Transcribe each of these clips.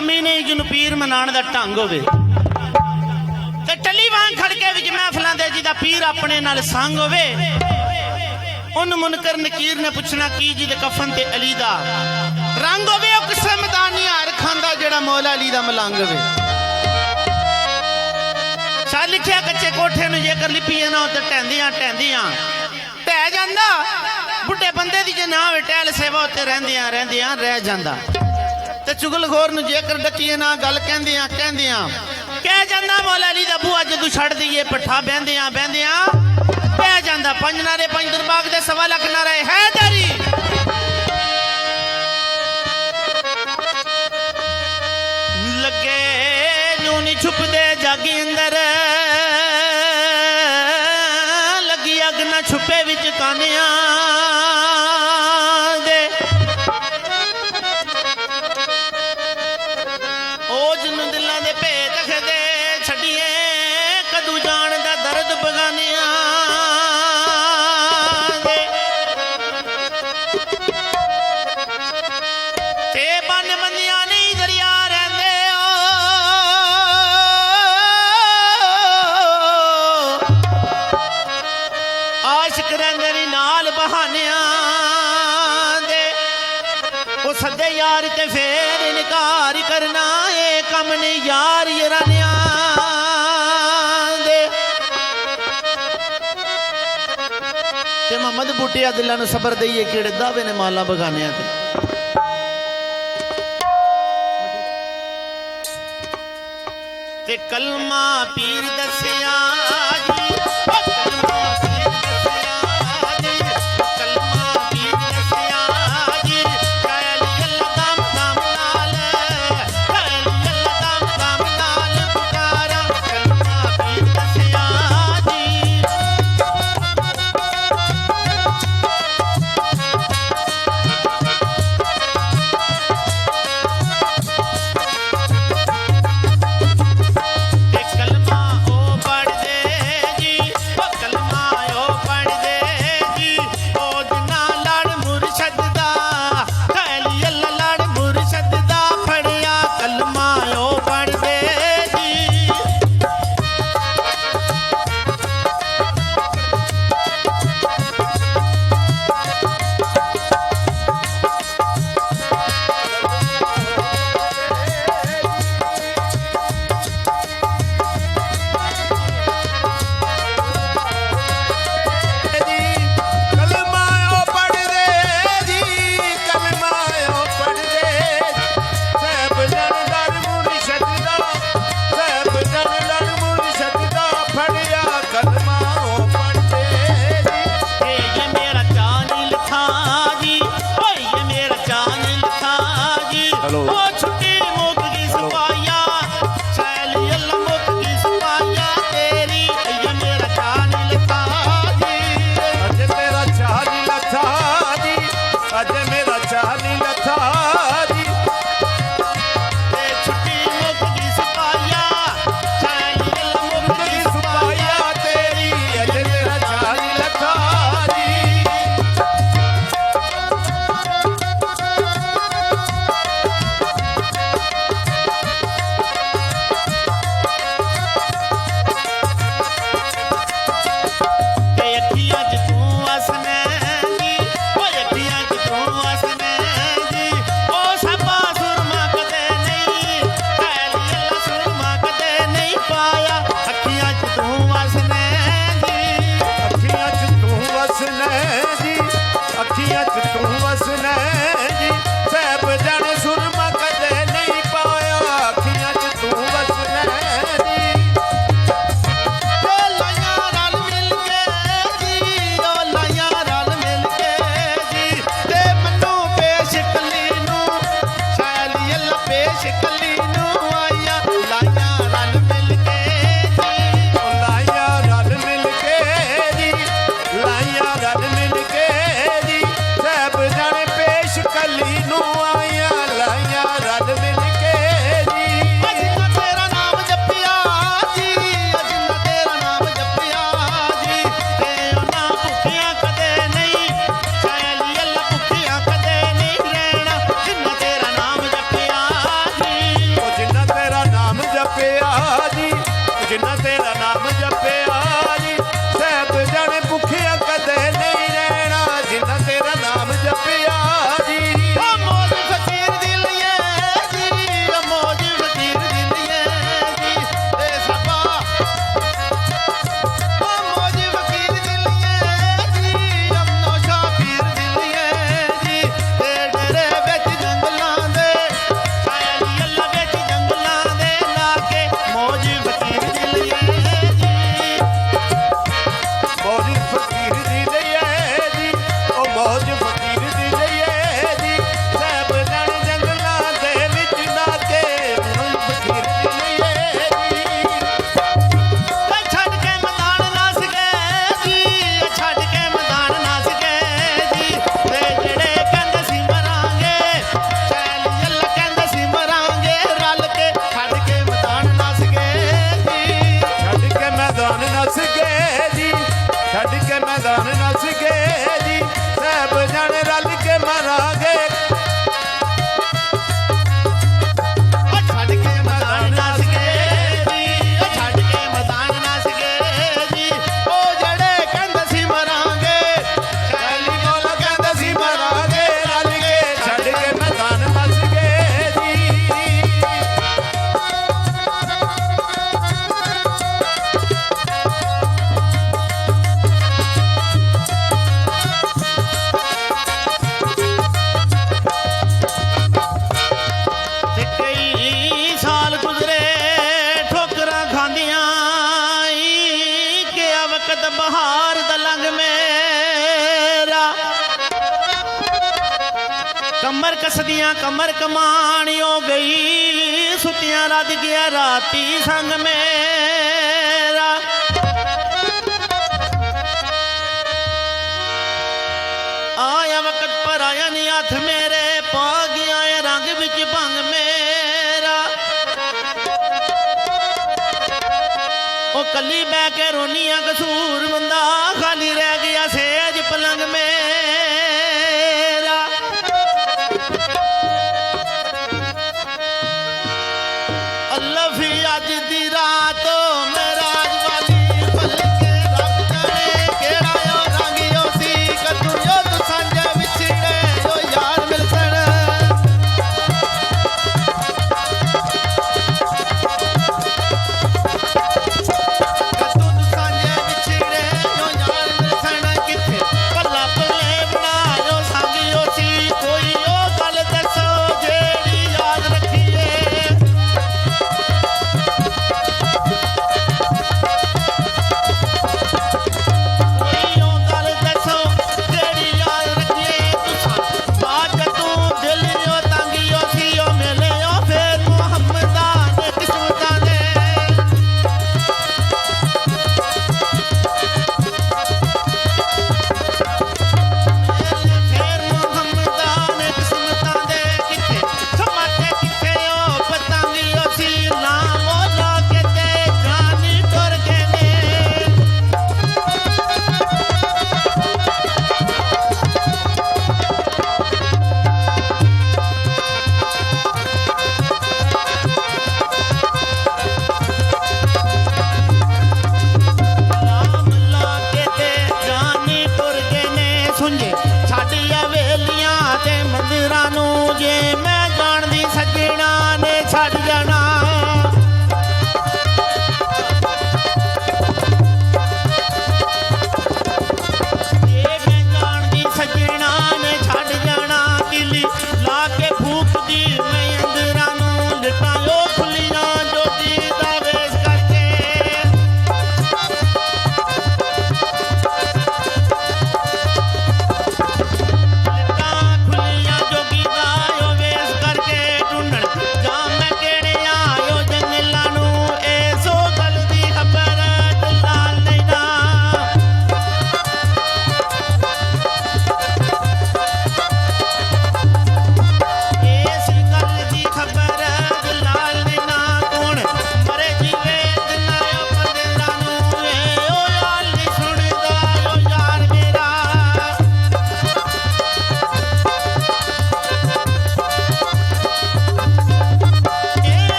कमी नहीं जिन्हों पीर मनाने का ढंग होवे ते टली वांग खड़के विच महफिलां दे जिहदा पीर अपने नाल संग होवे उन मुनकर नकीर ने पूछना की जी दे कफन ते अली दा रंग होवे ओ किसे मैदानी हार खांदा जेड़ा मौला अली दा मलंग होवे सा लिखिया कच्चे कोठे नूं जेकर लिपीए ना ते टहंदियां टहंदियां ढह जांदा बुढ़े बंदे दी जे ना होवे टहल सेवा उत्ते रहिंदियां रहिंदियां रह जांदा ते चुगलखोर नूं जेकर डकीए ना गल कहंदियां कहंदियां कह जांदा मौला अली दा बूआ जदों छड़ दईए पट्ठा बहंदियां बहंदियां पै जांदा पंज नारे पंज दरबाग दे सवा लख नारे हैदरी लगे नूं नी छुपदे जागी अंदर लगी अग ना छुपे विच कानियां दे ओ जिन्नू दिलां दे भेत खदे छड्डिए कदू जान दा दर्द बगानियां सदे यार ते फेर इनकार करना ये कम ने यार यरानिया दे ते मोहम्मद बूटिया दिलां नूं सबर दईए किहड़े दावे ने माला बगानिया ते कलमा पीर दसिया ओ पढ़ दे ਜਪਿਆ ਜੀ, ਜਿਨ੍ਹਾਂ ਤੇਰਾ ਨਾਮ ਜਪਿਆ ਜੀ, ਸਾਹਿਬ ਜਾਣੇ ਭੁੱਖਿਆ ਕਦੇ ਨਹੀਂ ਰਹਿਣਾ, ਜਿਨ੍ਹਾਂ ਤੇਰਾ ਨਾਮ ਜਪਿਆ ਜੀ। ਓ ਮੌਜ ਫਕੀਰ ਦੀ ਲਈਏ ਜੀ, ਓ ਮੌਜ ਫਕੀਰ ਦੀ ਲਈਏ ਜੀ, ਤੇ ਸਾਬਾ ਓ ਮੌਜ ਫਕੀਰ ਦੀ ਲਈਏ ਜੀ, ਅਮਨੋ ਸ਼ਾਹ ਪੀਰ ਦੀ ਲਈਏ ਜੀ, ਤੇ ਡੇਰੇ ਵਿੱਚ ਜੰਗਲਾਂ ਦੇ ਛਾਇਆ ਨੀ ਅੱਲਾ ਵਿੱਚ ਜੰਗਲਾਂ ਦੇ ਲਾ ਕੇ ਮੌਜ ਫਕੀਰ ਦੀ ਲਈਏ ਜੀ। ਮੌਜ ਫਕੀਰ ਦੀ ਲਈਏ ਜੀ, ਉਹ ਮੌਜ ਫਕੀਰ ਦੀ ਲਈਏ ਜੀ, ਸਾਹਿਬ ਜਾਣੇ ਜੰਗਲਾਂ ਦੇ ਵਿੱਚ ਨਾ ਕੇ ਮੌਜ ਫਕੀਰ ਦੀ ਲਈਏ ਜੀ। ਤੇ ਛੱਡ ਕੇ ਮੈਦਾਨ ਨੱਸ ਗਏ ਜੀ, ਛੱਡ ਕੇ ਮੈਦਾਨ ਨੱਸ ਗਏ ਜੀ, ਤੇ ਜਿਹੜੇ ਕਹਿੰਦੇ ਸੀ ਮਰਾਂਗੇ, ਸ਼ੈਲ ਅੱਲਾ ਕਹਿੰਦੇ ਸੀ ਮਰਾਂਗੇ ਰਲ ਕੇ, ਛੱਡ ਕੇ ਮੈਦਾਨ ਨੱਸ ਗਏ ਜੀ। ਛੱਡ ਕੇ ਮੈਦਾਨ ਨੱਸ ਗਏ ਜੀ, ਛੱਡ ਕੇ ਮੈਦਾਨ ਨੱਸ ਗਏ ਜੀ, ਸਾਹਿਬ ਜਾਣੇ ਰਲ ਕੇ ਮਰਾਂਗੇ। ਓ ਛੱਡ ਕੇ ਮੈਦਾਨ ਨੱਸ ਗਏ ਜੀ, ਓ ਛੱਡ ਕੇ ਮੈਦਾਨ ਨੱਸ ਗਏ ਜੀ, ਉਹ ਜਿਹੜੇ ਕਹਿੰਦੇ ਸੀ ਮਰਾਂਗੇ, ਸ਼ੈਲੀ ਮੌਲਾ ਕਹਿੰਦਾ ਸੀ ਮਰਾਂਗੇ ਰਲ ਕੇ, ਛੱਡ ਕੇ ਮੈਦਾਨ ਨੱਸ ਗਏ ਜੀ। ਤੇ ਕਈ ਸਾਲ ਗੁਜ਼ਰੇ ਠੋਕਰਾਂ ਖਾਂਦੀਆਂ ਈ, ਕਿ ਆ ਵਕਤ ਬਹਾਰ ਦਾ ਲੰਘ ਮੇਰਾ, ਕਮਰ ਕਸਦੀਆਂ ਕਮਰ ਕਮਾਣਿਓ ਗਈ, ਸੁੱਤਿਆਂ ਰੱਜ ਗਿਆ ਰਾਤੀ ਸੰਗ ਮੇਰਾ। ਆਇਆ ਵਕਤ ਪਰ ਆਇਆ ਨੀ ਹੱਥ ਮੇਰੇ, ਪਾ ਗਿਆ ਏ ਰੰਗ ਵਿੱਚ ਭੰਗ ਮੇਰਾ। ਉਹ ਕੱਲੀ ਬਹਿ ਕੇ ਰੋਨੀਆਂ ਕਸੂਰ ਬੰਦਾ, ਖਾਲੀ ਰਹਿ ਗਿਆ ਸੇਜ ਪਲੰਗ ਮੇਰਾ। ਅੱਲਾ ਫੀ ਅੱਜ ਦੀ ਰਾਤ ਮੇਰਾਜ ਵਾਲੀ ਭਲਕੇ ਰੱਬ ਜਾਣੇ ਕਿਹੜਾ ਓ ਰੰਗ ਓ ਸੀ, ਕਦੋਂ ਯੁੱਧ ਸਾਂਝੇ ਵਿਛੜੇ ਓ ਯਾਰ ਮਿਲਸਣ। ਕਦੋਂ ਸਾਂਝੇ ਵਿਛੜੇ ਓ ਯਾਰ ਮਿਲਸਣ, ਕਿੱਥੇ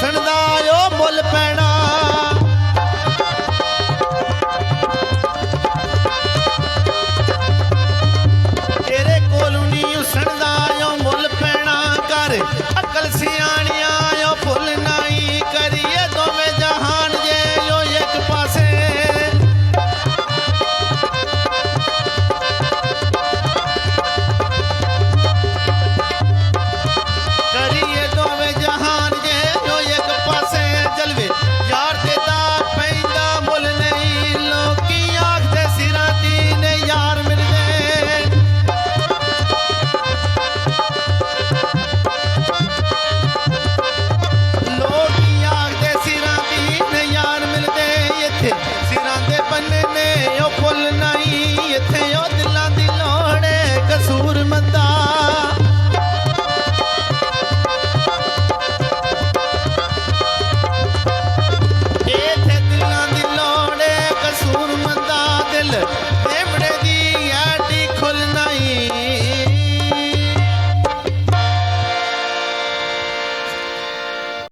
ਹੁਸਨ ਦਾ ਓ ਮੁੱਲ ਪੈਣਾ ਤੇਰੇ ਕੋਲੋਂ ਨਹੀਂ ਹੁਸਨ ਦਾ ਓ ਮੁੱਲ ਪੈਣਾ ਕਰ ਅਕਲ ਸਿਆਣਿਆਂ ਓ ਭੁੱਲ ਨਹੀਂ ਕਰੀਏ ਦੋਵੇਂ ਜਹਾਨ ਜੇ ਓ ਇੱਕ ਪਾਸੇ ਕਰੀਏ ਦੋਵੇਂ ਜਹਾਨ ਜੇ ਓ ਇੱਕ ਪਾਸੇ ਜਲਵੇ ਯਾਰ ਤੇ ਦਾ ਪੈਂਦਾ ਮੁੱਲ ਨਹੀਂ ਲੋਕੀ ਆਖਦੇ ਸਿਰਾਂ ਦੀ ਨੇ ਯਾਰ ਮਿਲਦੇ ਲੋਕੀ ਆਖਦੇ ਸਿਰਾਂ ਦੀ ਨੇ ਯਾਰ ਮਿਲਦੇ ਇੱਥੇ ਸਿਰਾਂ ਦੇ ਬੰਨੇ ਨੇ ਓ